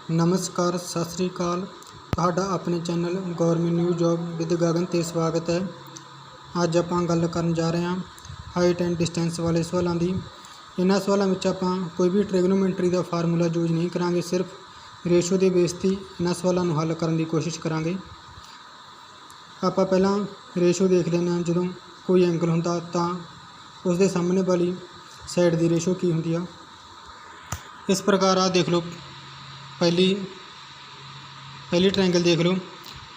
नमस्कार सत श्री अकाल। तुहाडा अपने channel government new job with Gagan ते स्वागत है। अज आपां गल करन जा रहे हैं हाइट एंड डिस्टेंस वाले सवालों की। इन्हां सवालों में आपां कोई भी ट्रिग्नोमेंट्री का फार्मूला यूज नहीं करांगे, सिर्फ रेशो के बेस ते इन्हां सवालों को हल करने की कोशिश करांगे। आपां पहलां रेशो देख लैंदे हां। जदों कोई एंगल हुंदा तां उसके सामने वाली साइड की रेशो की हुंदी आ। इस प्रकार आ देख लो, पहली ट्रायंगल देख लो।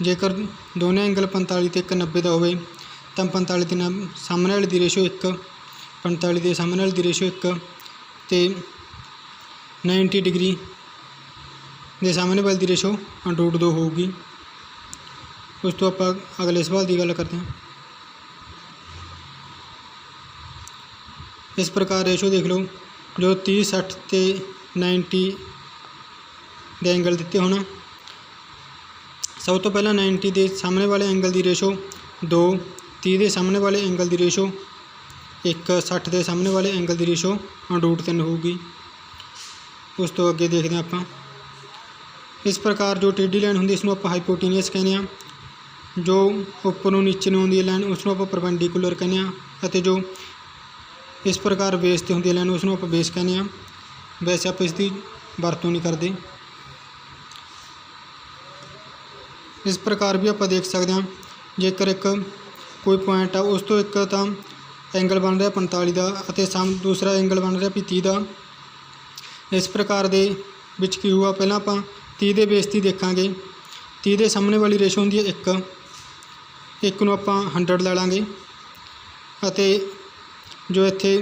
जेकर दोनों एंगल 45 ते 90 का होवे तां 45 के सामने वाले की रेशो 1, 45 के सामने वाले की रेशो 1 ते 90 डिग्री के सामने वाले की रेशो √2 होगी। उस तो आप अगले सवाल की गल करते हैं। इस प्रकार रेशो देख लो, जो 30, 60 ते 90 के एंगल दिते होना। सब तो पहला 90 के सामने वाले एंगल की रेशो 2, 30 के सामने वाले एंगल की रेशो 1, 60 के सामने वाले एंगल की रेशो √3 होगी। उस तो अगे देखते हैं आप। इस प्रकार जो टेढ़ी लाइन होंगी इसनों आप हाइपोटेनियस कहने हैं। जो उपरों नीचे नूं आउंदी लाइन उसनों आप परपेंडिकुलर कहने हैं। जो इस प्रकार बेस ते होंदी लाइन उसनों आप बेस कहने हैं। वैसे आप इसकी वरतों नहीं करते। इस प्रकार भी आप देख सकते हैं, जेकर एक कोई पॉइंट आ उस तो एक तो एंगल बन रहा 45 का और दूसरा एंगल बन रहा 30 का। इस प्रकार दे विच की हुआ, पहला आप 30 के बेस ते देखांगे। 30 के सामने वाली रेशो होंदी है 1 नूं आप 100 लै लांगे। जो इत्थे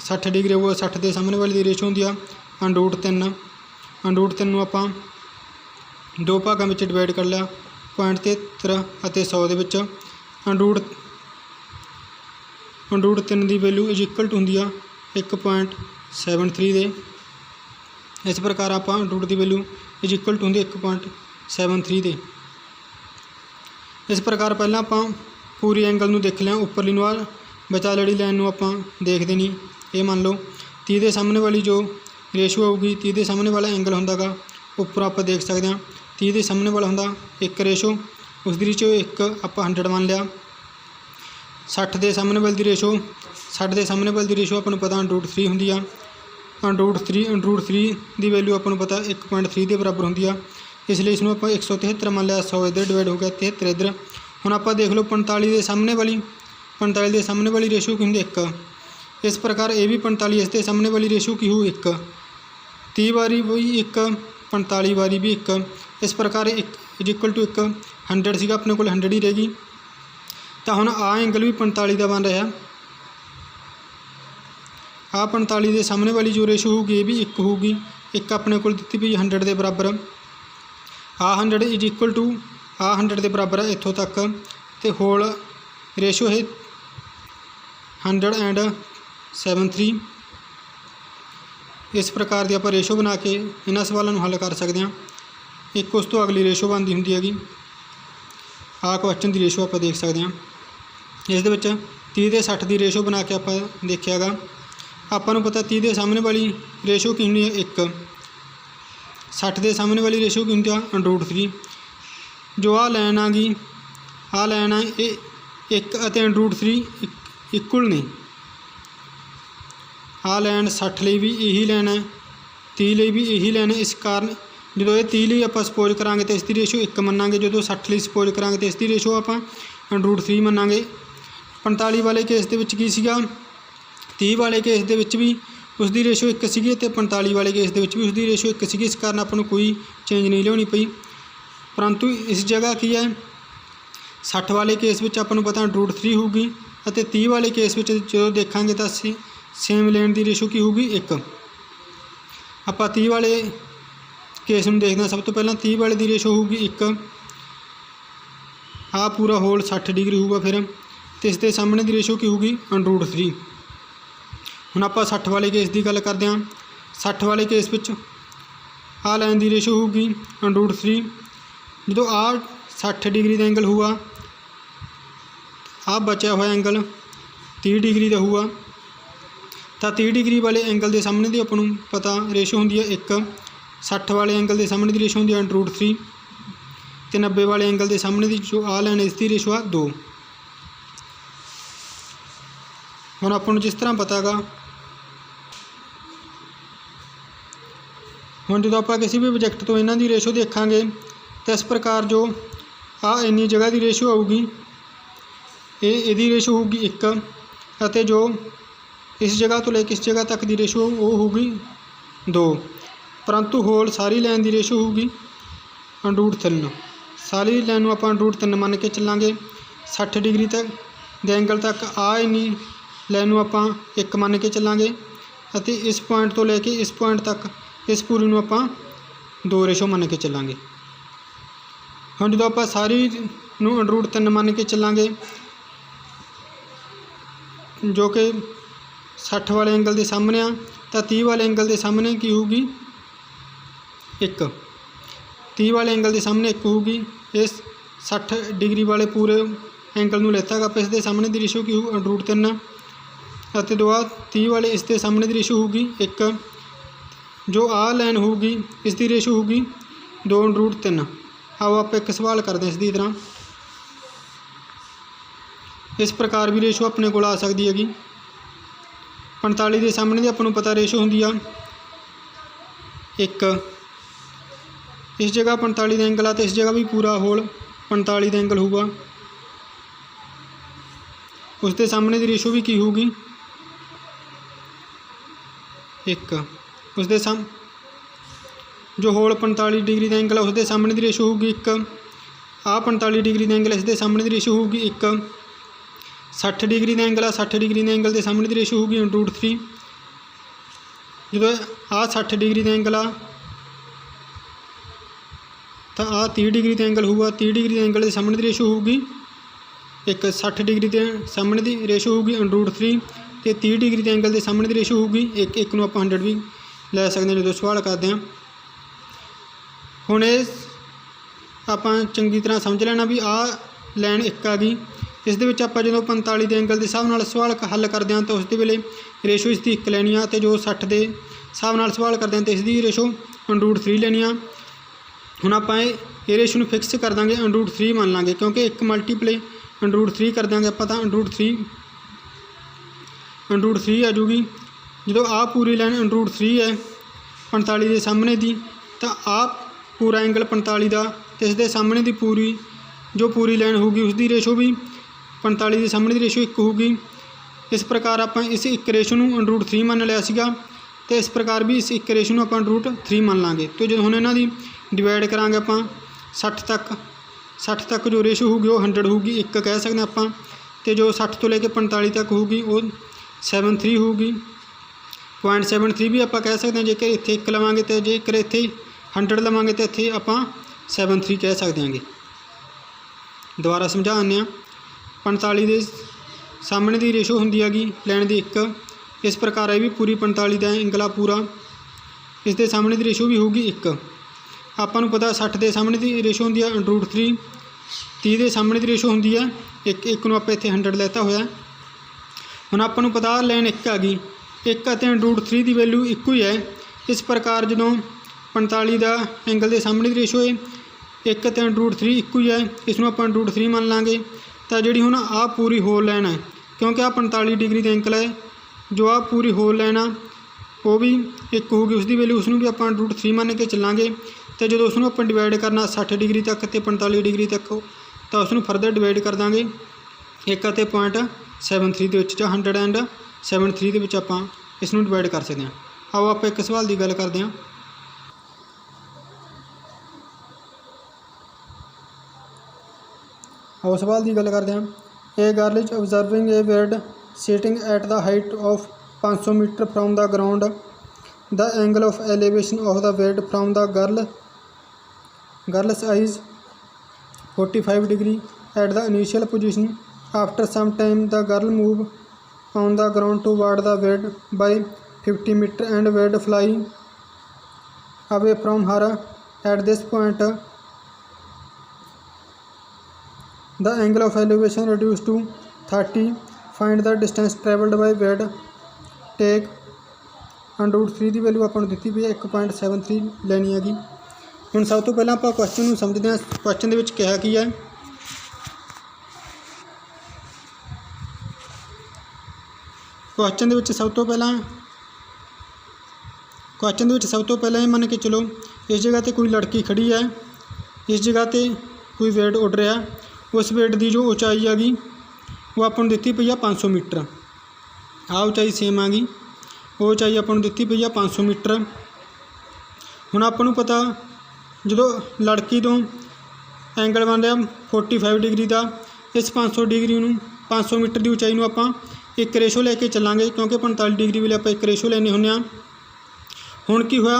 60 डिग्री वो 60 के सामने वाली की रेशो होंदी है √3। √3 नूं आप 2 भागों में डिवाइड कर लिया, 0.73 और 100 के विच √3 की वैल्यू इज इक्वल टू होंदी 1.73 दे। इस प्रकार आप √ की वैल्यू इज इक्वल टू होंदी 1.73 दे। इस प्रकार पहला आप पूरी एंगल नूं देख लिया, उपरली नूं विचाले वाली लाइन नूं आप देखते नहीं। ये मान लो 30 के सामने वाली जो रेशो होगी, 30 के सामने वाला एंगल होंदा उपर आप देख सकते हैं। 30 के सामने वाला होंदा 1 रेशो, उसकी रेशो 1 आप 100 मान लिया। 60 के सामने वाले की रेशो 60 के सामने वाले की रेशो आपको पता √3 होंदी आ। √3 की वैल्यू आपको पता 1.3 के बराबर होंदी आ। इसलिए इसमें आप 173 मान लिया। 100 इधर डिवाइड हो गया, 73 इधर। हुण आप देख लो 45 के सामने वाली रेशो की होंदी 1। इस प्रकार ये भी 45 इसके सामने वाली रेशो की हो 1, 30 बारी वही 1, 45 बारी भी 1। इस प्रकार 1 इज इक्वल टू 1, 100 सीगा अपने को 100 ही रहेगी। तो हुण आ एंगल भी 45 का बन रहा। आ 45 के सामने वाली जो रेशो होगी ये भी 1 होगी। 1 अपने को दी पई 100 के बराबर। आ 100 इज इक्वल टू आ 100 के बराबर है इत्थों तक। तो होल रेशो है 173। इस प्रकार की आप रेशो बना के इन्हां सवालों को हल कर सकते हैं। एक उस तो अगली रेशो बनती होंगी हैगी। आ क्वेश्चन की रेशो आप देख सकते हैं। इस 30 के 60 की रेशो बना के आप देखिया गा। आपको पता 30 के सामने वाली रेशो की होंगी 1, 60 के सामने वाली रेशो की होंगी √3। जो आ लाइन आ गई, आ लाइन आ 1 और √3 इक्वल नहीं। आ लैन 60 ਲਈ भी यही लैन है, 30 ਲਈ भी यही लैन है। इस कारण जो ये 30 ਲਈ आप सपोज करा तो इसकी रेशो 1 मनांगे। जो 60 ਲਈ सपोज करा तो इसकी रेशो आप √3 मनांगे। 45 वाले केस के की सीगा, 30 वाले केस के भी उसकी रेशो 1 सी, 45 वाले केस के भी उसकी रेशो 1 सी। इस कारण आपको कोई चेंज नहीं लियानी पई। परंतु इस जगह की है 60 वाले केस में आपको पता √3 होगी और 30 वाले केस में जो देखा तो सेम लेन की रेशो की होगी 1। आप 30 वाले केस में देखते हैं। सब तो पहला 30 वाले की रेशो होगी 1। आ पूरा होल 60 डिग्री होगा। फिर तो इसके सामने की रेशो की होगी √3। हुण आप 60 वाले केस की गल करते हैं। 60 वाले केस में आ लाइन की रेशो होगी √3। जो आ 60 डिग्री का एंगल हुआ, आ बचा हुआ एंगल 30 डिग्री का हुआ। ਤਾਂ 30 डिग्री वाले एंगल के सामने की अपन पता रेशो होंगी है 1, 60 वाले एंगल के सामने की रेशो होंगी है √3 तो 90 वाले एंगल के सामने की जो आ लाइन इसकी रेशो आ 2। हुण अपन जिस तरह पता गा हुण जो आप किसी भी ऑब्जेक्ट तो इन्हां दी रेशो देखांगे तो इस प्रकार जो आ इन्नी जगह की रेशो आऊगी ये रेशो होगी 1 और जो इस जगह तो लेकर इस जगह तक की रेशो वो होगी 2, परंतु होल सारी लाइन की रेशो होगी √3। सारी लाइन आप √3 मान के चलांगे। 60 डिग्री तक के एंगल तक आ इन्नी लाइन आप 1 मान के चलांगे और इस पॉइंट तो लेके इस पॉइंट तक इस पूरी आप 2 रेशो मान के चलांगे। हम जो आप सारी √3 मान के चलांगे जो कि 60 वाले एंगल के सामने आ तो 30 वाले एंगल के सामने की होगी 1, 30 वाले एंगल के सामने 1 होगी। इस 60 डिग्री वाले पूरे एंगल में लेता है इसके सामने की रेशो की हो √3 और दो 30 वाले इसके सामने की रेशो होगी 1। जो आ लाइन होगी इसकी रेशो होगी 2 √3। आओ आप एक सवाल करते हैं इसकी तरह इस प्रकार भी रेशो अपने को आ सकती हैगी। 45 के सामने की अपन पता रेशो होंगी आ 1, इस जगह 45 का एंगल आ तो इस जगह भी पूरा होल 45 का एंगल होगा। उसके सामने की रेशो भी की होगी 1। उसके जो होल 45 डिग्री का एंगल है उसके सामने की रेशो होगी 1। आ 45 डिग्री का एंगल है इसके सामने की रेशो होगी 1। 60 डिग्री का एंगल आ 60 डिग्री के एंगल के सामने की रेशो होगी √3। जो आ 60 डिग्री का एंगल आ तो आ 30 डिग्री का एंगल होगा। 30 डिग्री के एंगल के सामने की रेशो होगी 1। 60 डिग्री के सामने की रेशो होगी √3 तो 30 डिग्री के एंगल के सामने की रेशो होगी 1। 1 को आप 100 भी लै सकते हैं जो सवाल करते हैं। हुण आप चंगी तरह समझ लेना भी आ लाइन 1 आ गई। इस आप जो 45 के एंगल के हिसाब नाल सवाल हल करते हैं तो उस वेले रेशो इसकी 1 लैनी आ तो जो 60 के हिसाब नाल सवाल करते हैं तो इसकी रेशो √3 लैनी आ। हुण आप ये रेशो में फिक्स कर देंगे √3 मान लाँगे क्योंकि 1 मल्टीप्लाई √3 कर देंगे आप तो √3 आ जूगी। जो आ पूरी लाइन √3 है 45 के सामने की तो आप पूरा एंगल 45 का तो इसके सामने की पूरी जो पूरी लाइन होगी उसकी रेशो भी 45 के सामने की रेशो 1 होगी। इस प्रकार आप इस 1 रेशो में √3 मान लिया सीगा तो इस प्रकार भी इस 1 रेशो में आप √3 मान लाँगे। तो जो हम इन्हों की डिवाइड करांगे आप 60 तक जो रेशो होगी वो 100 होगी 1 कह सकते हैं आप। तो जो 60 तो लेके 45 तक होगी वो 73 होगी 0.73 भी आप कह सकते हैं। जेकर इत्थे 1 लवांगे तो जेकर इत्थे 100 लवांगे तो इत्थे आप 73 कह सकते हैं। दोबारा समझा दें 45 के सामने की रेशो होंगी हैगी लाइन की 1। इस प्रकार है भी पूरी 45 का एंगल आ पूरा इसके सामने की रेशो भी होगी 1। आपको पता 60 के सामने की रेशो होंगी है √3। 30 के सामने की रेशो होंगी है 1। 1 को आप इत्थे 100 लेता होया। हुण आपको पता लाइन 1 आ गई 1 ਅਤੇ √3 की वैल्यू एक ही है। इस प्रकार जो 45 का एंगल के सामने की रेशो है 1 ਅਤੇ √3 एक ही है। इसमें आप √3 मान लाँगे तो जी हूँ आ पूरी होल लाइन है क्योंकि आ 45 डिग्री का एंगल है जो आ पूरी होल लाइन आ वो भी 1 होगी उसकी वैल्यू उसनों भी आप √3 मान के चलांगे। तो जो उसनों आप डिवाइड करना 60 डिग्री तक तो 45 डिग्री तक तो उसनों फरदर डिवाइड कर देंगे 1 ਅਤੇ 0.73 ਦੇ ਵਿੱਚ ਜਾਂ 173 ਦੇ ਵਿੱਚ ਆਪਾਂ ਇਸ ਨੂੰ डिवाइड कर सकते हैं। आओ आप एक सवाल की गल करते हैं। आओ सवाल की गल करते हैं। A girl is observing a bird sitting at the height of 500 meter from the ground. The angle of elevation of the bird from the girl's eyes 45 degree at the initial position. After some time the girl move on the ground toward the bird by 50 meter and bird fly away from her. At this point the angle of elevation reduced to 30. Find the distance traveled by bird take √3 the value ਆਪਾਂ ਨੂੰ ਦਿੱਤੀ ਪਈ ਹੈ 1.73 ਲੈਣੀ ਹੈਗੀ। ਹੁਣ ਸਭ ਤੋਂ ਪਹਿਲਾਂ ਆਪਾਂ ਕੁਐਸਚਨ ਨੂੰ ਸਮਝਦੇ ਹਾਂ। ਕੁਐਸਚਨ ਦੇ ਵਿੱਚ ਕਿਹਾ ਕੀ ਹੈ, ਕੁਐਸਚਨ ਦੇ ਵਿੱਚ ਸਭ ਤੋਂ ਪਹਿਲਾਂ ਇਹ ਮੰਨ ਕੇ ਚਲੋ ਇਸ ਜਗ੍ਹਾ ਤੇ ਕੋਈ ਲੜਕੀ ਖੜੀ ਹੈ, ਇਸ ਜਗ੍ਹਾ ਤੇ ਕੋਈ ਵੇਟ ਉੱਡ ਰਿਹਾ, ਉਸ ਵੇਟ ਦੀ ਜੋ ਉਚਾਈ ਹੈਗੀ ਉਹ ਆਪਾਂ ਨੂੰ ਦਿੱਤੀ ਪਈ ਆ 500 ਮੀਟਰ। ਆਹ ਉਚਾਈ ਸੇਮ ਆ ਗਈ, ਉਹ ਉਚਾਈ ਆਪਾਂ ਨੂੰ ਦਿੱਤੀ ਪਈ ਆ 500 ਮੀਟਰ। ਹੁਣ ਆਪਾਂ ਨੂੰ ਪਤਾ ਜਦੋਂ ਲੜਕੀ ਤੋਂ ਐਂਗਲ ਬਣ ਰਿਹਾ 45 ਡਿਗਰੀ ਦਾ, ਇਸ 500 ਡਿਗਰੀ ਨੂੰ 500 ਮੀਟਰ ਦੀ ਉਚਾਈ ਨੂੰ ਆਪਾਂ ਇੱਕ ਰੇਸ਼ੋ ਲੈ ਕੇ ਚੱਲਾਂਗੇ, ਕਿਉਂਕਿ 45 ਡਿਗਰੀ ਵੇਲੇ ਆਪਾਂ ਇੱਕ ਰੇਸ਼ੋ ਲੈਣੇ ਹੁੰਦੇ ਹਾਂ। ਹੁਣ ਕੀ ਹੋਇਆ,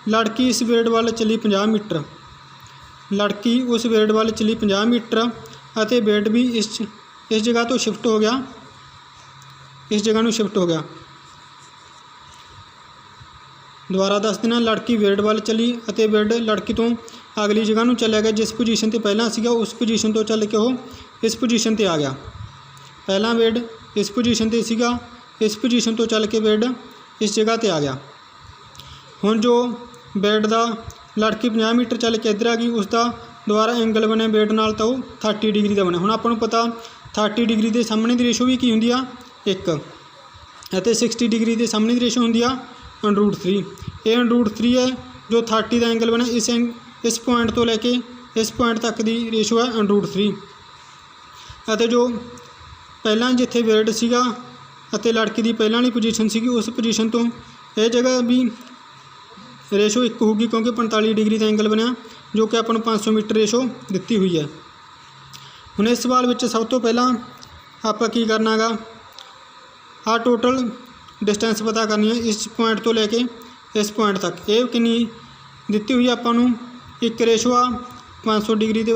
ਲੜਕੀ ਇਸ ਵੇਟ ਵੱਲ ਚੱਲੀ 50 ਮੀਟਰ, ਲੜਕੀ ਉਸ ਵੇਟ ਵੱਲ ਚੱਲੀ 50 ਮੀਟਰ ਅਤੇ ਵੇਟ ਵੀ ਇਸ ਜਗ੍ਹਾ ਤੋਂ ਸ਼ਿਫਟ ਹੋ ਗਿਆ, ਇਸ ਜਗ੍ਹਾ ਨੂੰ ਸ਼ਿਫਟ ਹੋ ਗਿਆ। ਦੁਬਾਰਾ ਦੱਸ ਦੇਣਾ, ਲੜਕੀ ਵੇਟ ਵੱਲ ਚੱਲੀ ਅਤੇ ਵੇਟ ਲੜਕੀ ਤੋਂ ਅਗਲੀ ਜਗ੍ਹਾ ਨੂੰ ਚੱਲਿਆ ਗਿਆ, ਜਿਸ ਪੋਜੀਸ਼ਨ 'ਤੇ ਪਹਿਲਾਂ ਸੀਗਾ ਉਸ ਪੋਜੀਸ਼ਨ ਤੋਂ ਚੱਲ ਕੇ ਉਹ ਇਸ ਪੋਜੀਸ਼ਨ 'ਤੇ ਆ ਗਿਆ। ਪਹਿਲਾਂ ਵੇਟ ਇਸ ਪੋਜੀਸ਼ਨ 'ਤੇ ਸੀਗਾ, ਇਸ ਪੋਜੀਸ਼ਨ ਤੋਂ ਚੱਲ ਕੇ ਵੇਟ ਇਸ ਜਗ੍ਹਾ 'ਤੇ ਆ ਗਿਆ। ਹੁਣ ਜੋ ਵੇਟ ਦਾ ਲੜਕੀ 50 ਮੀਟਰ ਚੱਲ ਕੇ ਇੱਧਰ ਆ ਗਈ, ਉਸ ਦਾ ਦੁਬਾਰਾ ਐਂਗਲ ਬਣਿਆ ਵੇਟ ਨਾਲ ਤਾਂ ਉਹ 30 ਡਿਗਰੀ ਦਾ ਬਣਿਆ। ਹੁਣ ਆਪਾਂ ਨੂੰ ਪਤਾ 30 ਡਿਗਰੀ ਦੇ ਸਾਹਮਣੇ ਦੀ ਰੇਸ਼ੋ ਵੀ ਕੀ ਹੁੰਦੀ ਆ 1, ਅਤੇ 60 ਡਿਗਰੀ ਦੇ ਸਾਹਮਣੇ ਦੀ ਰੇਸ਼ੋ ਹੁੰਦੀ ਆ √3। ਇਹ √3 ਹੈ ਜੋ 30 ਦਾ ਐਂਗਲ ਬਣਿਆ, ਇਸ ਪੁਆਇੰਟ ਤੋਂ ਲੈ ਕੇ ਇਸ ਪੁਆਇੰਟ ਤੱਕ ਦੀ ਰੇਸ਼ੋ ਹੈ √3। ਅਤੇ ਜੋ ਪਹਿਲਾਂ ਜਿੱਥੇ ਵੇਟ ਸੀਗਾ ਅਤੇ ਲੜਕੀ ਦੀ ਪਹਿਲਾਂ ਵਾਲੀ ਪੋਜੀਸ਼ਨ ਸੀਗੀ, ਉਸ ਪੋਜੀਸ਼ਨ ਤੋਂ ਇਹ ਜਗ੍ਹਾ ਵੀ ਰੇਸ਼ੋ 1 ਹੋਊਗੀ, ਕਿਉਂਕਿ 45 ਡਿਗਰੀ ਦਾ ਐਂਗਲ ਬਣਿਆ, ਜੋ ਕਿ ਆਪਾਂ ਨੂੰ 500 ਮੀਟਰ ਰੇਸ਼ੋ ਦਿੱਤੀ ਹੋਈ ਹੈ। ਹੁਣ ਇਸ ਸਵਾਲ ਵਿੱਚ ਸਭ ਤੋਂ ਪਹਿਲਾਂ ਆਪਾਂ ਕੀ ਕਰਨਾ ਗਾ, ਆਹ ਟੋਟਲ ਡਿਸਟੈਂਸ ਪਤਾ ਕਰਨੀ ਹੈ ਇਸ ਪੁਆਇੰਟ ਤੋਂ ਲੈ ਕੇ ਇਸ ਪੁਆਇੰਟ ਤੱਕ। ਇਹ ਕਿੰਨੀ ਦਿੱਤੀ ਹੋਈ ਆਪਾਂ ਨੂੰ, ਇੱਕ ਰੇਸ਼ੋ ਆ 500 ਡਿਗਰੀ ਦੇ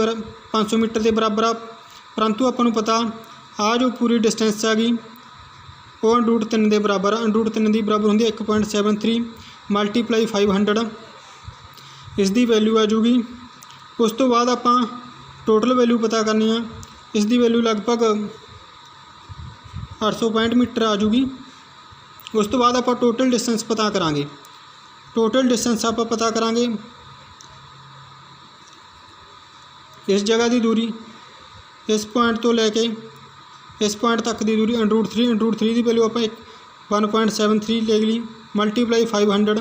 500 ਮੀਟਰ ਦੇ ਬਰਾਬਰ ਆ, ਪਰੰਤੂ ਆਪਾਂ ਨੂੰ ਪਤਾ ਆਹ ਜੋ ਪੂਰੀ ਡਿਸਟੈਂਸ ਆ ਗਈ ਉਹ √3 ਦੇ ਬਰਾਬਰ ਆ। √3 ਦੀ ਬਰਾਬਰ ਹੁੰਦੀ ਹੈ 1.73 ਮਲਟੀਪਲਾਈ 500, ਇਸ ਦੀ ਵੈਲਿਊ ਆ ਜੂਗੀ। ਉਸ ਤੋਂ ਬਾਅਦ ਆਪਾਂ ਟੋਟਲ ਵੈਲਿਊ ਪਤਾ ਕਰਨੀ ਆ, ਇਸ ਦੀ ਵੈਲਿਊ ਲਗਭਗ 865 ਮੀਟਰ ਆ ਜੂਗੀ। ਉਸ ਤੋਂ ਬਾਅਦ ਆਪਾਂ ਟੋਟਲ ਡਿਸਟੈਂਸ ਪਤਾ ਕਰਾਂਗੇ। ਟੋਟਲ ਡਿਸਟੈਂਸ ਆਪਾਂ ਪਤਾ ਕਰਾਂਗੇ, ਇਸ ਜਗ੍ਹਾ ਦੀ ਦੂਰੀ ਇਸ ਪੁਆਇੰਟ ਤੋਂ ਲੈ ਕੇ ਇਸ ਪੁਆਇੰਟ ਤੱਕ ਦੀ ਦੂਰੀ √3 ਦੀ ਵੈਲਿਊ ਆਪਾਂ 1.73 ਲੈ ਲਈ, ਮਲਟੀਪਲਾਈ 500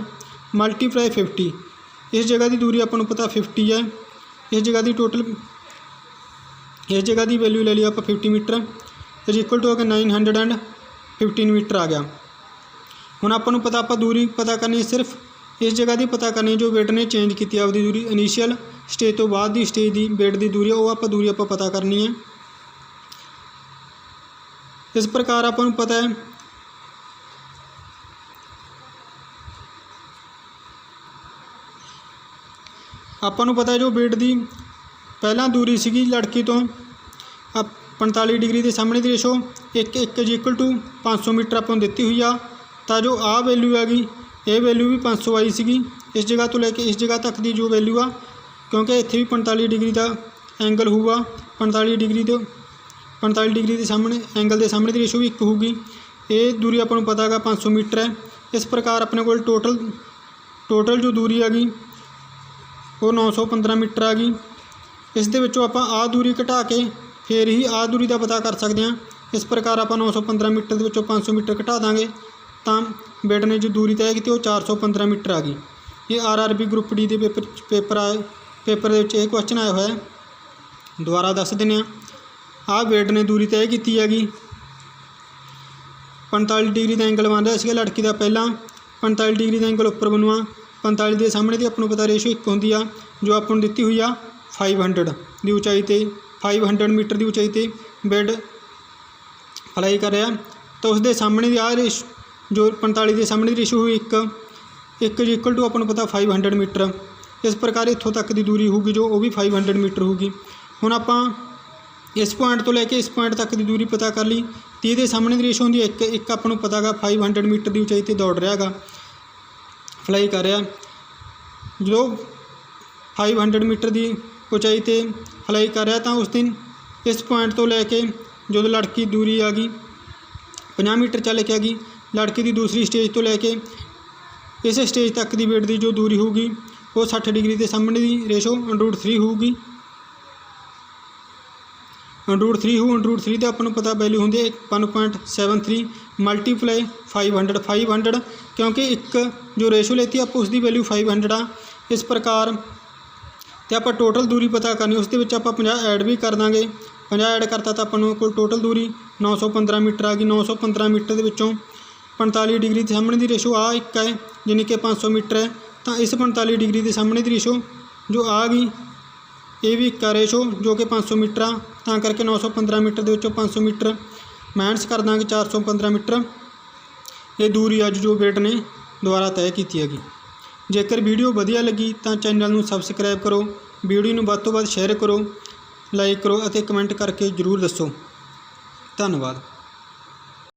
ਮਲਟੀਪਲਾਈ 50। ਇਸ ਜਗ੍ਹਾ ਦੀ ਦੂਰੀ ਆਪਾਂ ਨੂੰ ਪਤਾ 50 ਹੈ, ਇਸ ਜਗ੍ਹਾ ਦੀ ਟੋਟਲ ਇਸ ਜਗ੍ਹਾ ਦੀ ਵੈਲਿਊ ਲੈ ਲਈ ਆਪਾਂ 50 meter, is equal to 915 meter ਆ ਗਿਆ। ਹੁਣ ਆਪਾਂ ਨੂੰ ਪਤਾ ਆਪਾਂ ਦੂਰੀ ਪਤਾ ਕਰਨੀ ਸਿਰਫ ਇਸ ਜਗ੍ਹਾ ਦੀ ਪਤਾ ਕਰਨੀ ਜੋ ਵੇਟ ਨੇ ਚੇਂਜ ਕੀਤੀ ਆਪਦੀ ਦੂਰੀ, ਇਨੀਸ਼ੀਅਲ ਸਟੇਜ ਤੋਂ ਬਾਅਦ ਦੀ ਸਟੇਜ ਦੀ ਵੇਟ ਦੀ ਦੂਰੀ ਉਹ ਆਪਾਂ ਦੂਰੀ ਆਪਾਂ ਪਤਾ ਕਰਨੀ ਹੈ। ਇਸ ਪ੍ਰਕਾਰ ਆਪਾਂ ਨੂੰ ਪਤਾ ਹੈ ਜੋ ਵੇਟ ਦੀ ਪਹਿਲਾਂ ਦੂਰੀ ਸੀਗੀ ਲੜਕੀ ਤੋਂ 45 ਡਿਗਰੀ ਦੇ ਸਾਹਮਣੇ ਦੀ ratio 1 is equal to 500 meter ਆਪਾਂ ਨੂੰ ਦਿੱਤੀ ਹੋਈ ਆ, ਤਾਂ ਜੋ ਆਹ ਵੈਲਿਊ ਹੈਗੀ ਇਹ ਵੈਲਿਊ ਵੀ 500 ਆਈ ਸੀਗੀ ਇਸ ਜਗ੍ਹਾ ਤੋਂ ਲੈ ਕੇ ਇਸ ਜਗ੍ਹਾ ਤੱਕ ਦੀ ਜੋ ਵੈਲਿਊ ਆ, ਕਿਉਂਕਿ ਇੱਥੇ ਵੀ 45 ਡਿਗਰੀ ਦਾ ਐਂਗਲ ਹੋਊਗਾ, 45 ਡਿਗਰੀ ਦੇ ਸਾਹਮਣੇ ਐਂਗਲ ਦੇ ਸਾਹਮਣੇ ਦੀ ਰੇਸ਼ੋ ਵੀ 1 ਹੋਊਗੀ। ਇਹ ਦੂਰੀ ਆਪਾਂ ਨੂੰ ਪਤਾ ਹੈਗਾ 500 ਮੀਟਰ ਹੈ। ਇਸ ਪ੍ਰਕਾਰ ਆਪਣੇ ਕੋਲ ਟੋਟਲ ਜੋ ਦੂਰੀ ਆ ਗਈ ਉਹ 915 ਮੀਟਰ ਆ ਗਈ। ਇਸ ਦੇ ਵਿੱਚੋਂ ਆਪਾਂ ਆਹ ਦੂਰੀ ਘਟਾ ਕੇ ਫਿਰ ਹੀ ਆਹ ਦੂਰੀ ਦਾ ਪਤਾ ਕਰ ਸਕਦੇ ਹਾਂ। ਇਸ ਪ੍ਰਕਾਰ ਆਪਾਂ 915 ਮੀਟਰ ਦੇ ਵਿੱਚੋਂ 500 ਮੀਟਰ ਘਟਾ ਦਾਂਗੇ ਤਾਂ ਵੇਟ ਨੇ ਜੋ ਦੂਰੀ ਤੈਅ ਕੀਤੀ ਉਹ 415 ਮੀਟਰ ਆ ਗਈ। ਇਹ RRB ਗਰੁੱਪ ਡੀ ਦੇ ਪੇਪਰ ਦੇ ਵਿੱਚ ਇਹ ਕੁਐਸਚਨ ਆਇਆ ਹੋਇਆ। ਦੁਬਾਰਾ ਦੱਸ ਦਿੰਦੇ ਹਾਂ, ਆਹ ਵੇਟ ਨੇ ਦੂਰੀ ਤੈਅ ਕੀਤੀ ਹੈਗੀ 45 ਡਿਗਰੀ ਦਾ ਐਂਗਲ ਬਣ ਰਿਹਾ ਸੀਗਾ ਲੜਕੀ ਦਾ, ਪਹਿਲਾਂ 45 ਡਿਗਰੀ ਦਾ ਐਂਗਲ ਉੱਪਰ ਬਣੂਆ, 45 ਦੇ ਸਾਹਮਣੇ ਦੀ ਆਪਾਂ ਨੂੰ ਪਤਾ ਰੇਸ਼ੋ 1 ਹੁੰਦੀ ਆ, ਜੋ ਆਪਾਂ ਨੂੰ ਦਿੱਤੀ ਹੋਈ ਆ 500 ਦੀ ਉਚਾਈ 'ਤੇ 500 ਮੀਟਰ ਦੀ ਉਚਾਈ 'ਤੇ ਵੇਟ ਫਲਾਈ ਕਰ ਰਿਹਾ, ਤਾਂ ਉਸ ਦੇ ਸਾਹਮਣੇ ਦੀ ਆਹ ਰੇਸ਼ੋ ਜੋ 45 ਦੇ ਸਾਹਮਣੇ ਦੀ ਰੇਸ਼ੋ ਹੋਈ 1 ਇਜ਼ ਇਕੁਅਲ ਟੂ ਆਪਾਂ ਨੂੰ ਪਤਾ 500 ਮੀਟਰ। ਇਸ ਪ੍ਰਕਾਰ ਇੱਥੋਂ ਤੱਕ ਦੀ ਦੂਰੀ ਹੋਊਗੀ ਜੋ ਉਹ ਵੀ 500 ਮੀਟਰ ਹੋਊਗੀ। ਹੁਣ ਆਪਾਂ ਇਸ ਪੁਆਇੰਟ ਤੋਂ ਲੈ ਕੇ ਇਸ ਪੁਆਇੰਟ ਤੱਕ ਦੀ ਦੂਰੀ ਪਤਾ ਕਰ ਲਈ। 30 ਦੇ ਸਾਹਮਣੇ ਦੀ ਰੇਸ਼ੋ ਹੁੰਦੀ ਹੈ 1 ਆਪਾਂ ਨੂੰ ਪਤਾ ਗਾ 500 ਮੀਟਰ ਦੀ ਉਚਾਈ 'ਤੇ ਦੌੜ ਰਿਹਾ ਗਾ, ਫਲਾਈ ਕਰ ਰਿਹਾ। ਜਦੋਂ 500 ਮੀਟਰ ਦੀ ਉਚਾਈ 'ਤੇ ਫਲਾਈ ਕਰ ਰਿਹਾ ਤਾਂ ਉਸ ਦਿਨ ਇਸ ਪੁਆਇੰਟ ਤੋਂ ਲੈ ਕੇ ਜਦੋਂ ਲੜਕੀ ਦੂਰੀ ਆ ਗਈ 50 ਮੀਟਰ ਚੱਲ ਕੇ ਆ ਗਈ लड़के की दूसरी स्टेज तो लैके इस स्टेज तक की बेड की जो दूरी होगी वो 60 डिग्री के सामने की रेशो √3 होगी। √3 हो √3 तो अपन पता वैल्यू होंगी 1.73 मल्टीप्लाई 500 क्योंकि एक जो रेशो लेती आप उसकी वैल्यू 500 आ। इस प्रकार तो आप टोटल दूरी पता करनी उसके आप 50 ऐड भी कर देंगे। 50 ऐड करता तो अपन को टोटल दूरी 915 मीटर आ गई। 915 मीटर के विचों 45 डिग्री के सामने की रेशो आ एक है यानी कि 500 मीटर है। तो इस 45 डिग्री के सामने की रेशो जो आ गई ये भी एक रेशो जो कि 500 मीटर आ। तो करके 915 मीटर के विचों 500 मीटर माइनस कर देंगे 415 मीटर। ये दूरी अज जो बेट ने द्वारा तय की हैगी। जेकर वीडियो वधिया लगी तो चैनल में सबसक्राइब करो, वीडियो में वध तो वध शेयर करो, लाइक करो और कमेंट करके जरूर दसो। धन्यवाद।